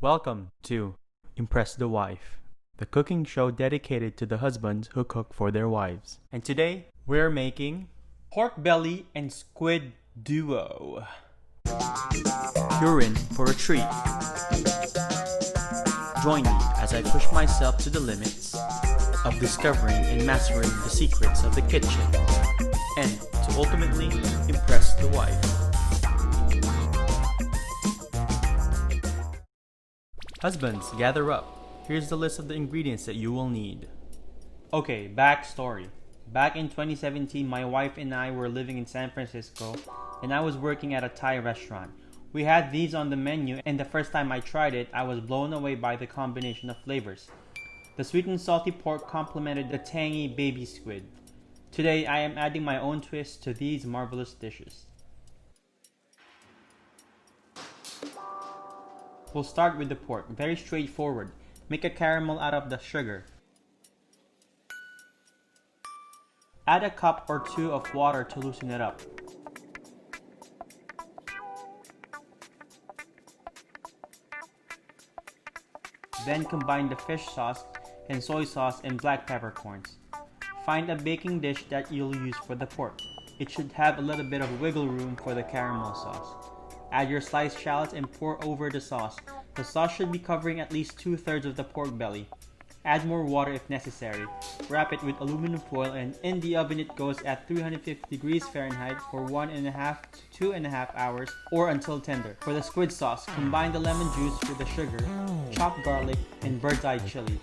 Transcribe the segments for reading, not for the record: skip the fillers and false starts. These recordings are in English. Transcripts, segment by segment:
Welcome to Impress the Wife, the cooking show dedicated to the husbands who cook for their wives. And today, we're making pork belly and squid duo. You're in for a treat. Join me as I push myself to the limits of discovering and mastering the secrets of the kitchen and to ultimately impress the wife. Husbands, gather up. Here's the list of the ingredients that you will need. Okay, backstory. Back in 2017, my wife and I were living in San Francisco and I was working at a Thai restaurant. We had these on the menu and the first time I tried it, I was blown away by the combination of flavors. The sweet and salty pork complemented the tangy baby squid. Today, I am adding my own twist to these marvelous dishes. We'll start with the pork, very straightforward. Make a caramel out of the sugar. Add a cup or two of water to loosen it up. Then combine the fish sauce and soy sauce and black peppercorns. Find a baking dish that you'll use for the pork. It should have a little bit of wiggle room for the caramel sauce. Add your sliced shallots and pour over the sauce. The sauce should be covering at least 2/3 of the pork belly. Add more water if necessary. Wrap it with aluminum foil and in the oven it goes at 350 degrees Fahrenheit for 1.5 to 2.5 hours or until tender. For the squid sauce, combine the lemon juice with the sugar, chopped garlic, and bird's eye chili.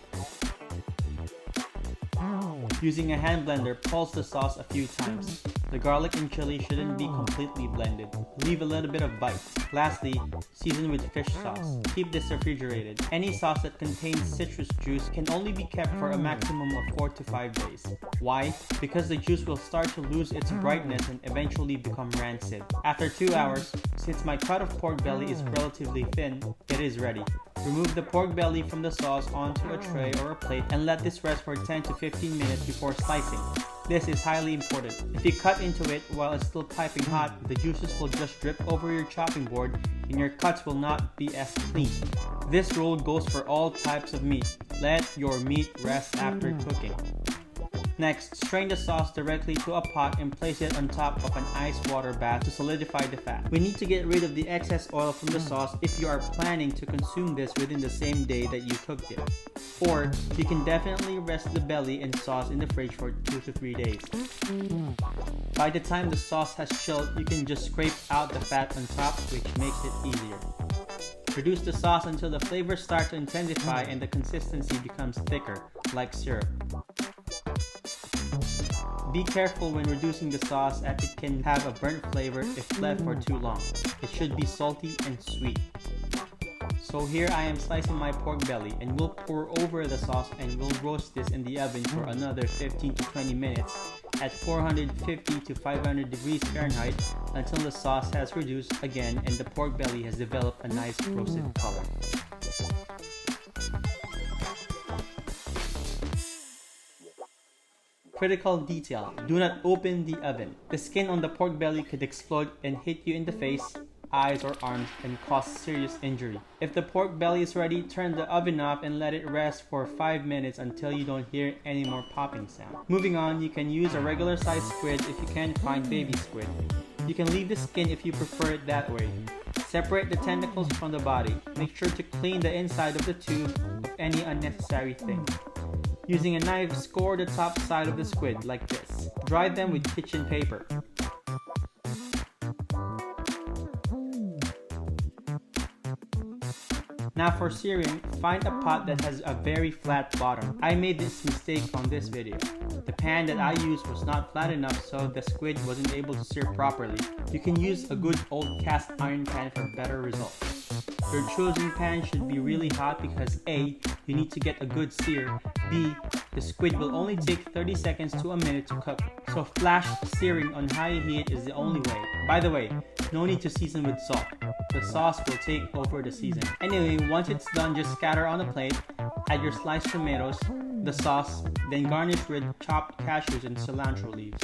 Using a hand blender, pulse the sauce a few times. The garlic and chili shouldn't be completely blended. Leave a little bit of bite. Lastly, season with fish sauce. Keep this refrigerated. Any sauce that contains citrus juice can only be kept for a maximum of 4 to 5 days. Why? Because the juice will start to lose its brightness and eventually become rancid. After 2 hours, since my cut of pork belly is relatively thin, it is ready. Remove the pork belly from the sauce onto a tray or a plate and let this rest for 10 to 15 minutes before slicing. This is highly important. If you cut into it while it's still piping hot, the juices will just drip over your chopping board and your cuts will not be as clean. This rule goes for all types of meat. Let your meat rest after cooking. Next, strain the sauce directly to a pot and place it on top of an ice water bath to solidify the fat. We need to get rid of the excess oil from the sauce if you are planning to consume this within the same day that you cooked it. Or, you can definitely rest the belly and sauce in the fridge for 2 to 3 days. By the time the sauce has chilled, you can just scrape out the fat on top, which makes it easier. Reduce the sauce until the flavors start to intensify and the consistency becomes thicker, like syrup. Be careful when reducing the sauce as it can have a burnt flavor if left for too long. It should be salty and sweet. So here I am slicing my pork belly and we'll pour over the sauce and we'll roast this in the oven for another 15 to 20 minutes at 450 to 500 degrees Fahrenheit until the sauce has reduced again and the pork belly has developed a nice roasted color. Critical detail: do not open the oven. The skin on the pork belly could explode and hit you in the face, eyes, or arms and cause serious injury. If the pork belly is ready, turn the oven off and let it rest for 5 minutes until you don't hear any more popping sound. Moving on, you can use a regular sized squid if you can't find baby squid. You can leave the skin if you prefer it that way. Separate the tentacles from the body. Make sure to clean the inside of the tube of any unnecessary thing. Using a knife, score the top side of the squid like this. Dry them with kitchen paper. Now for searing, find a pot that has a very flat bottom. I made this mistake on this video. The pan that I used was not flat enough so the squid wasn't able to sear properly. You can use a good old cast iron pan for better results. Your chosen pan should be really hot because A, you need to get a good sear, B, the squid will only take 30 seconds to a minute to cook, so flash searing on high heat is the only way. By the way, no need to season with salt. The sauce will take over the seasoning. Anyway, once it's done, just scatter on a plate, add your sliced tomatoes, the sauce, then garnish with chopped cashews and cilantro leaves.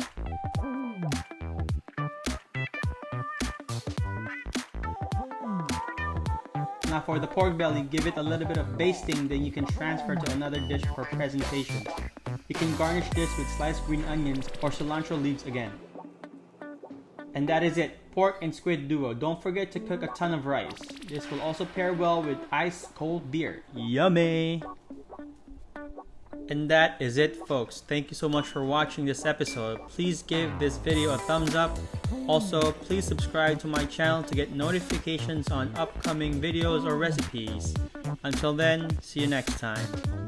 Now for the pork belly, give it a little bit of basting, then you can transfer to another dish for presentation. You can garnish this with sliced green onions or cilantro leaves again. And that is it, pork and squid duo. Don't forget to cook a ton of rice. This will also pair well with ice cold beer. Yummy! And that is it, folks. Thank you so much for watching this episode. Please give this video a thumbs up. Also, please subscribe to my channel to get notifications on upcoming videos or recipes. Until then, see you next time.